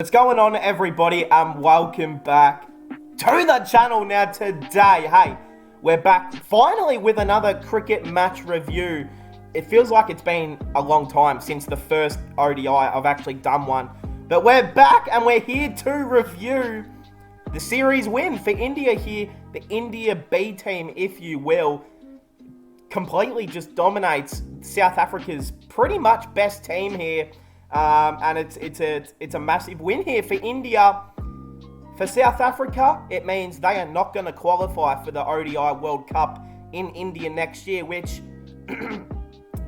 What's going on, everybody, and welcome back to the channel. Now today, hey, we're back finally with another cricket match review. It feels like it's been a long time since the first ODI I've actually done one, but we're back and we're here to review the series win for India here. The India B team, if you will, completely just dominates South Africa's pretty much best team here. And it's a massive win here for India. For South Africa, it means they are not going to qualify for the ODI World Cup in India next year, which,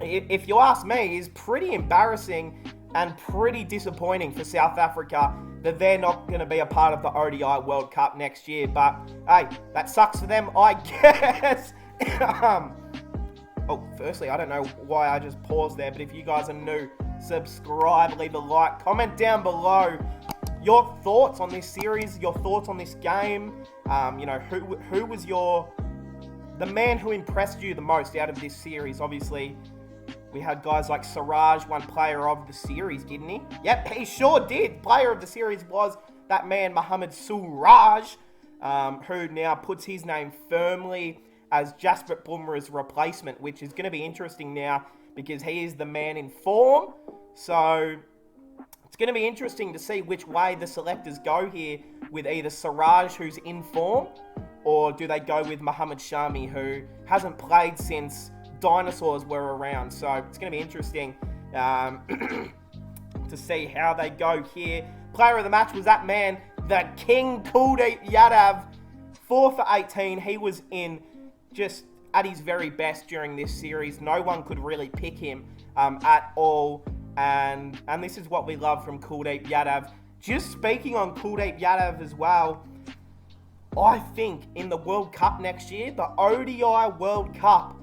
if you ask me, is pretty embarrassing and pretty disappointing for South Africa that they're not going to be a part of the ODI World Cup next year. But, hey, that sucks for them, I guess. Firstly, I don't know why I just paused there, but if you guys are new, subscribe, leave a like, comment down below your thoughts on this series, your thoughts on this game. Who was the man who impressed you the most out of this series? Obviously, we had guys like Siraj won player of the series, didn't he? Yep, he sure did. Player of the series was that man, Mohammad Suraj, who now puts his name firmly as Jasprit Bumrah's replacement, which is going to be interesting now because he is the man in form. So it's going to be interesting to see which way the selectors go here with either Siraj, who's in form, or do they go with Mohammad Shami, who hasn't played since dinosaurs were around. So it's going to be interesting to see how they go here. Player of the match was that man, the King Kuldeep Yadav, 4 for 18. He was in just at his very best during this series. No one could really pick him at all. And this is what we love from Kuldeep Yadav. Just speaking on Kuldeep Yadav as well, I think in the World Cup next year, the ODI World Cup,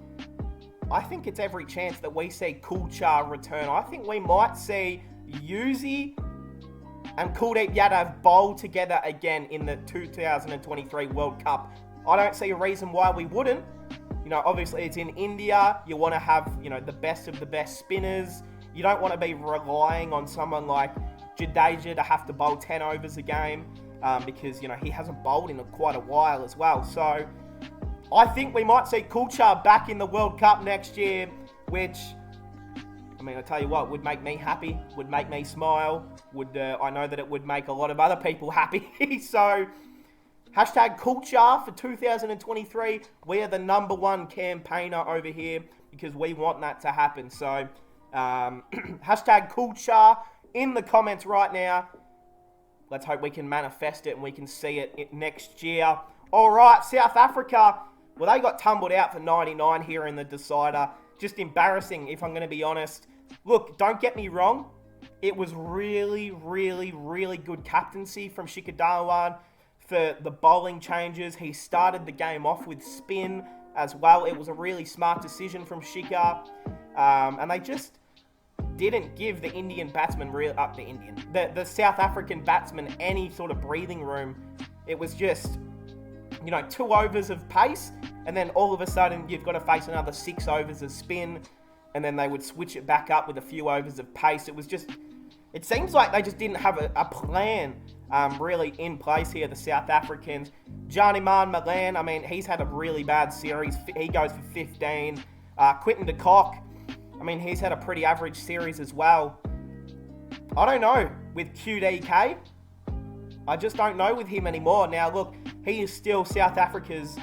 I think it's every chance that we see Kulchar return. I think we might see Yuzi and Kuldeep Yadav bowl together again in the 2023 World Cup. I don't see a reason why we wouldn't. Obviously it's in India. You want to have, the best of the best spinners. You don't want to be relying on someone like Jadeja to have to bowl 10 overs a game because, he hasn't bowled in quite a while as well. So I think we might see Kulchar back in the World Cup next year, which, I tell you what, would make me happy, would make me smile, I know that it would make a lot of other people happy. So hashtag Kulchar for 2023. We are the #1 campaigner over here because we want that to happen. So hashtag Kulchar in the comments right now. Let's hope we can manifest it and we can see it next year. All right, South Africa. Well, they got tumbled out for 99 here in the decider. Just embarrassing, if I'm going to be honest. Look, don't get me wrong. It was really, really, really good captaincy from Shikhar Dhawan for the bowling changes. He started the game off with spin as well. It was a really smart decision from Shikhar. And they just didn't give the Indian batsman, the South African batsman any sort of breathing room. It was just, 2 overs of pace, and then all of a sudden you've got to face another 6 overs of spin, and then they would switch it back up with a few overs of pace. It seems like they just didn't have a plan really in place here, the South Africans. Janiman Malan, he's had a really bad series. He goes for 15. Quinton de Kock, he's had a pretty average series as well. I don't know with QDK. I just don't know with him anymore. Now, look, he is still South Africa's,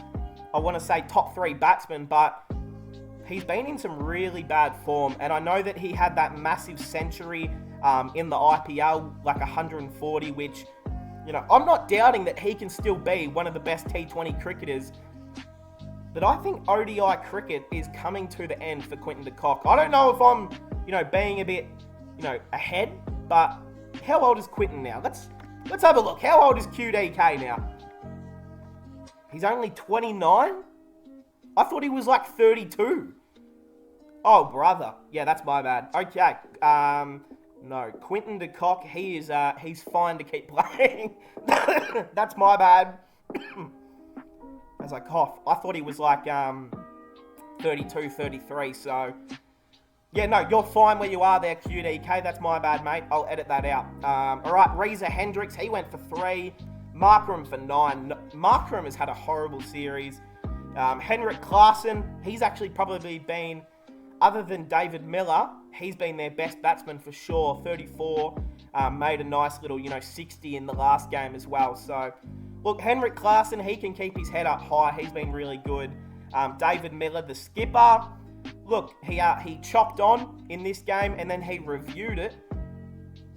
I want to say, top 3 batsman, but he's been in some really bad form. And I know that he had that massive century in the IPL, like 140, which, I'm not doubting that he can still be one of the best T20 cricketers. But I think ODI cricket is coming to the end for Quinton de Kock. I don't know if I'm, being a bit, ahead, but how old is Quinton now? Let's have a look. How old is QDK now? He's only 29? I thought he was like 32. Oh, brother. Yeah, that's my bad. Okay. No, Quinton de Kock, he's fine to keep playing. That's my bad. As I cough. I thought he was like 32, 33, so Yeah, no, you're fine where you are there, QDK. That's my bad, mate. I'll edit that out. All right, Reza Hendricks, he went for 3. Markram for 9. Markram has had a horrible series. Henrik Klaassen, he's actually probably been, other than David Miller, he's been their best batsman for sure. 34, made a nice little, 60 in the last game as well. So, look, Henrik Klaassen, he can keep his head up high. He's been really good. David Miller, the skipper, look, he chopped on in this game and then he reviewed it.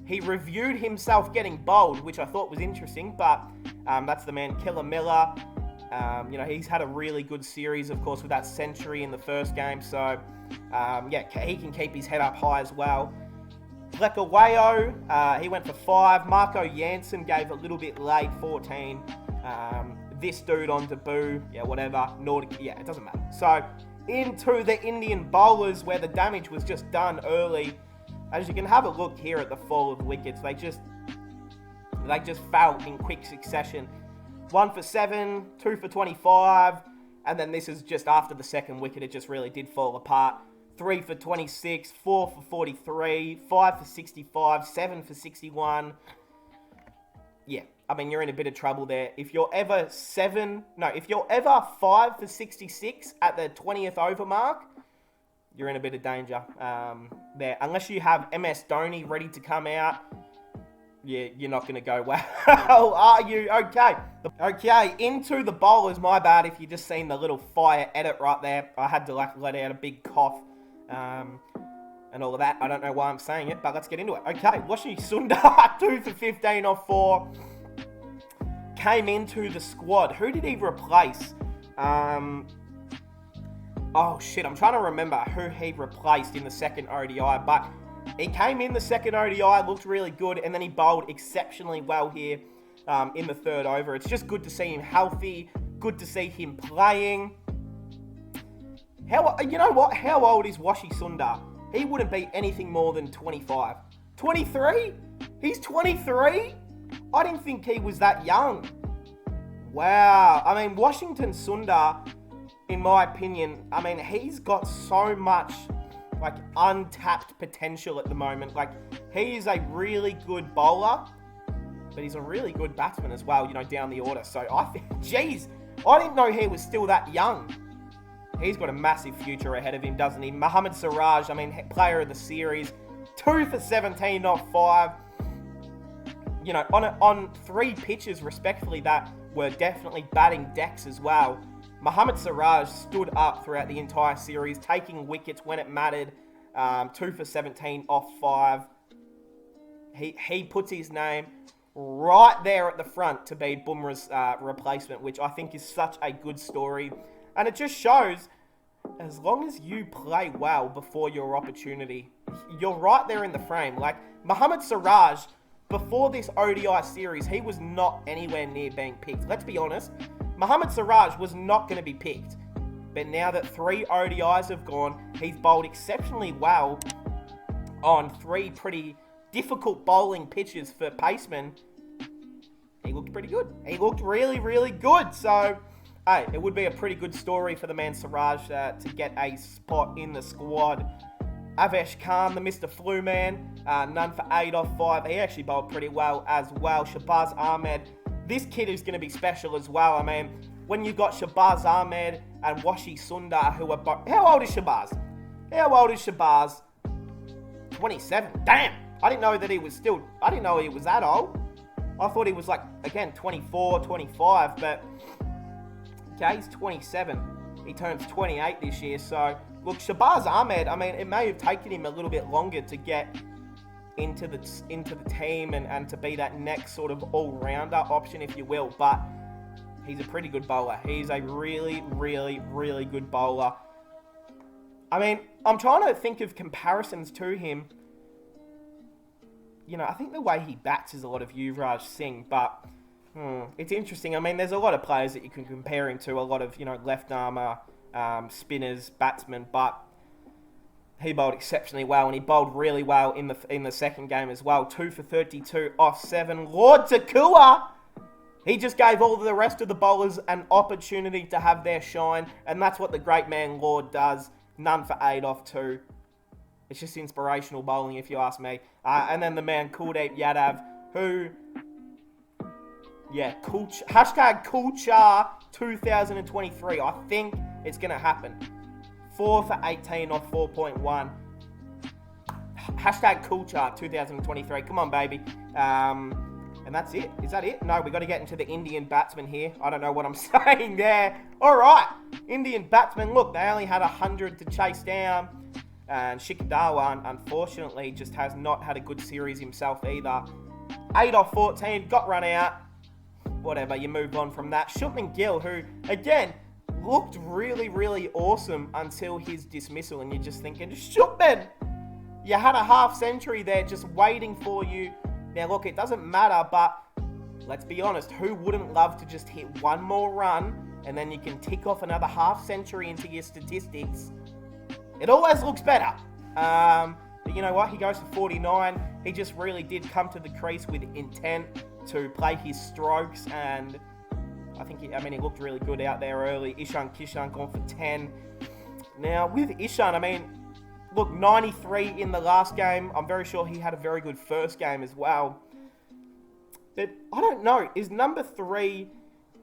He reviewed himself getting bowled, which I thought was interesting, but that's the man, Killer Miller. He's had a really good series, of course, with that century in the first game. So, he can keep his head up high as well. Plekowayo, he went for 5. Marco Jansen gave a little bit late, 14. This dude on debut, whatever. Nordic, it doesn't matter. So, into the Indian bowlers where the damage was just done early. As you can have a look here at the fall of wickets, they just fell in quick succession. 1 for 7, 2 for 25, and then this is just after the second wicket, it just really did fall apart. 3 for 26, 4 for 43, 5 for 65, 7 for 61. Yeah, I mean, you're in a bit of trouble there. If you're ever 5 for 66 at the 20th over mark, you're in a bit of danger there. Unless you have MS Dhoni ready to come out, you're not going to go well, are you? Okay, into the bowlers. My bad if you just seen the little fire edit right there. I had to let out a big cough and all of that. I don't know why I'm saying it, but let's get into it. Okay, Washi Sundar, 2 for 15 off 4. Came into the squad. Who did he replace? Oh shit, I'm trying to remember who he replaced in the second ODI, but he came in the second ODI, looked really good, and then he bowled exceptionally well here in the third over. It's just good to see him healthy, good to see him playing. You know what? How old is Washi Sundar? He wouldn't be anything more than 25. 23? He's 23? I didn't think he was that young. Wow. I mean, Washington Sundar, in my opinion, I mean, he's got so much untapped potential at the moment. He is a really good bowler, but he's a really good batsman as well, down the order. So I think, I didn't know he was still that young. He's got a massive future ahead of him, doesn't he? Mohammad Siraj, I mean, player of the series, 2 for 17 off 5. On 3 pitches, respectfully, that were definitely batting decks as well. Mohammad Siraj stood up throughout the entire series, taking wickets when it mattered. 2 for 17 off 5. He puts his name right there at the front to be Bumrah's replacement, which I think is such a good story. And it just shows, as long as you play well before your opportunity, you're right there in the frame. Mohammad Siraj, before this ODI series, he was not anywhere near being picked. Let's be honest. Mohammad Siraj was not going to be picked. But now that 3 ODIs have gone, he's bowled exceptionally well on 3 pretty difficult bowling pitches for pacemen. He looked pretty good. He looked really, really good. So, hey, it would be a pretty good story for the man Siraj to get a spot in the squad. Avesh Khan, the Mr. Flu Man, none for 8 off 5. He actually bowled pretty well as well. Shabazz Ahmed, this kid is going to be special as well. I mean, when you've got Shabazz Ahmed and Washi Sundar, who are both... How old is Shabazz? 27. Damn! I didn't know he was that old. I thought he was 24, 25, but... Okay, he's 27. He turns 28 this year, so... Look, Shabazz Ahmed, I mean, it may have taken him a little bit longer to get into the team and to be that next sort of all-rounder option, if you will, but he's a pretty good bowler. He's a really, really, really good bowler. I mean, I'm trying to think of comparisons to him. I think the way he bats is a lot of Yuvraj Singh, but it's interesting. I mean, there's a lot of players that you can compare him to, a lot of, left-armer, spinners, batsmen, but he bowled exceptionally well, and he bowled really well in the second game as well. 2 for 32 off 7. Lord Takua, he just gave all the rest of the bowlers an opportunity to have their shine, and that's what the great man Lord does. None for 8 off 2. It's just inspirational bowling, if you ask me. And then the man Kuldeep Yadav, who, hashtag Kulchar 2023. I think it's going to happen. 4 for 18 off 4.1. Hashtag Kulchar 2023. Come on, baby. And that's it. Is that it? No, we got to get into the Indian batsman here. I don't know what I'm saying there. All right. Indian batsman. Look, they only had 100 to chase down. And Shikhar Dhawan, unfortunately, just has not had a good series himself either. 8 off 14. Got run out. Whatever. You move on from that. Shubman Gill, who, again, looked really, really awesome until his dismissal. And you're just thinking, Shubman, you had a half century there just waiting for you. Now, look, it doesn't matter, but let's be honest. Who wouldn't love to just hit one more run and then you can tick off another half century into your statistics? It always looks better. But you know what? He goes to 49. He just really did come to the crease with intent to play his strokes. And I think, he looked really good out there early. Ishan Kishan gone for 10. Now, with Ishan, look, 93 in the last game. I'm very sure he had a very good first game as well. But I don't know. Is number 3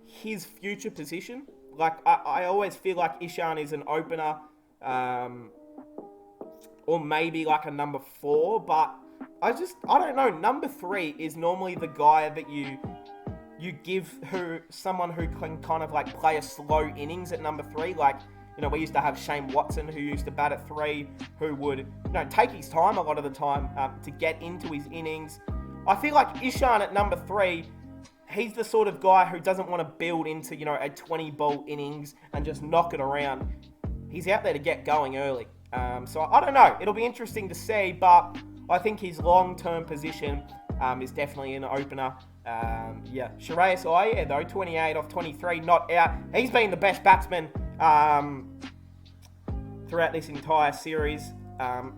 his future position? Like, I always feel like Ishan is an opener. Or maybe like a number 4. But I don't know. Number 3 is normally the guy that you give someone who can kind of like play a slow innings at number 3. Like, we used to have Shane Watson, who used to bat at 3, who would, take his time a lot of the time to get into his innings. I feel like Ishan at number 3, he's the sort of guy who doesn't want to build into, a 20-ball innings and just knock it around. He's out there to get going early. So I don't know. It'll be interesting to see, but I think his long-term position is definitely an opener. Shreyas Iyer, though, 28 off 23, not out. He's been the best batsman throughout this entire series.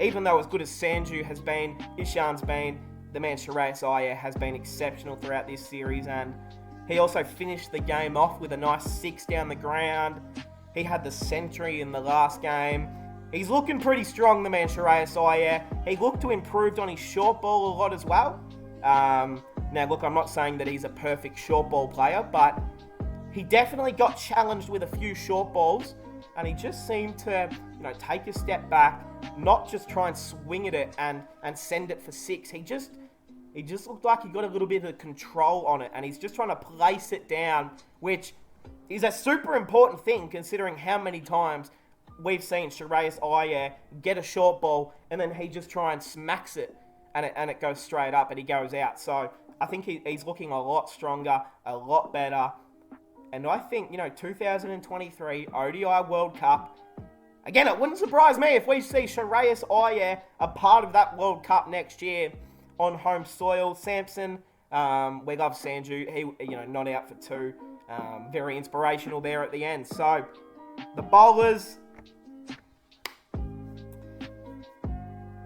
Even though as good as Sanju has been, Ishan's been, the man Shreyas Iyer has been exceptional throughout this series, and he also finished the game off with a nice 6 down the ground. He had the century in the last game. He's looking pretty strong, the man Shreyas Iyer. He looked to improve on his short ball a lot as well. Now, look, I'm not saying that he's a perfect short ball player, but he definitely got challenged with a few short balls, and he just seemed to, take a step back, not just try and swing at it and send it for 6. He just looked like he got a little bit of control on it, and he's just trying to place it down, which is a super important thing considering how many times we've seen Shreyas Iyer get a short ball and then he just try and smacks it and it goes straight up and he goes out. So I think he's looking a lot stronger, a lot better. And I think, 2023 ODI World Cup, again, it wouldn't surprise me if we see Shreyas Iyer a part of that World Cup next year on home soil. Samson, we love Sanju. He, not out for 2. Very inspirational there at the end. So, the bowlers,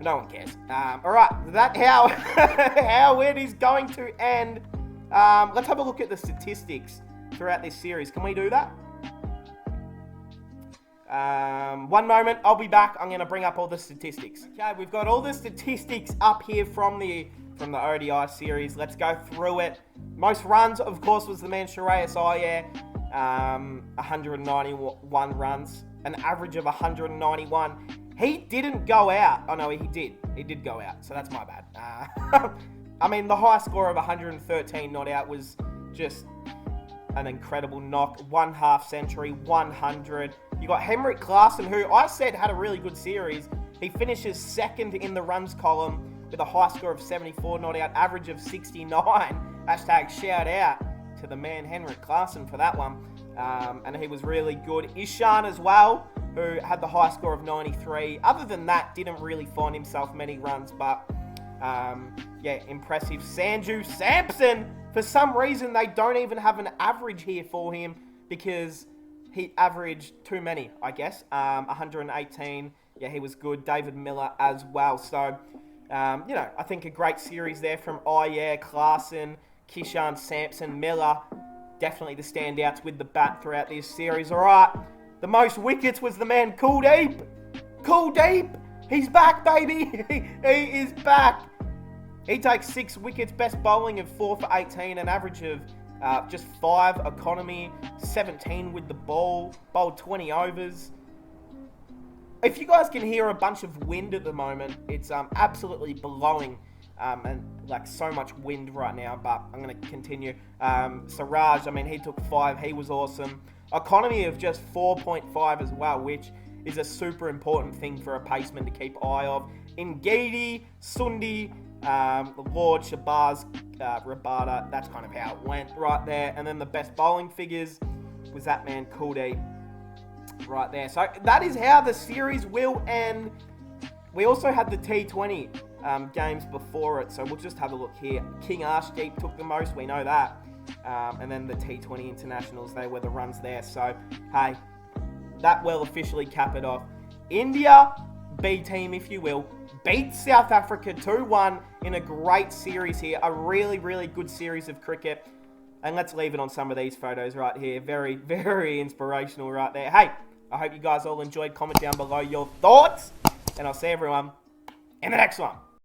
no one cares. All right, that's how it is going to end. Let's have a look at the statistics throughout this series. Can we do that? One moment, I'll be back. I'm going to bring up all the statistics. Okay, we've got all the statistics up here from the ODI series. Let's go through it. Most runs, of course, was the man Shreyas Iyer. 191 runs, an average of 191. He didn't go out. Oh, no, he did. He did go out, so that's my bad. The high score of 113 not out was just an incredible knock. 1 half century, 100. You got Henrik Klaasen, who I said had a really good series. He finishes second in the runs column with a high score of 74 not out, average of 69. Hashtag shout out to the man Henrik Klaasen for that one. And he was really good. Ishan as well, who had the high score of 93. Other than that, didn't really find himself many runs, but impressive. Sanju Samson, for some reason, they don't even have an average here for him because he averaged too many, I guess. 118. Yeah, he was good. David Miller as well. So, I think a great series there from Iyer, Klaasen, Kishan, Samson, Miller. Definitely the standouts with the bat throughout this series. All right, the most wickets was the man Kuldeep. Kuldeep, He's back, baby. He is back. He takes 6 wickets, best bowling of 4 for 18, an average of just 5 economy, 17 with the ball, bowled 20 overs. If you guys can hear a bunch of wind at the moment, it's absolutely blowing and like so much wind right now, but I'm going to continue. Siraj, I mean, he took 5. He was awesome. Economy of just 4.5 as well, which is a super important thing for a paceman to keep eye of. Ngidi, Sundi, Lord, Shabazz, Rabada, that's kind of how it went right there. And then the best bowling figures was that man Kuldeep right there. So that is how the series will end. We also had the T20 games before it, so we'll just have a look here. King Arshdeep took the most, we know that. And then the T20 internationals, they were the runs there. So, hey, that will officially cap it off. India, B team if you will, beat South Africa 2-1 in a great series here. A really, really good series of cricket. And let's leave it on some of these photos right here. Very, very inspirational right there. Hey, I hope you guys all enjoyed. Comment down below your thoughts. And I'll see everyone in the next one.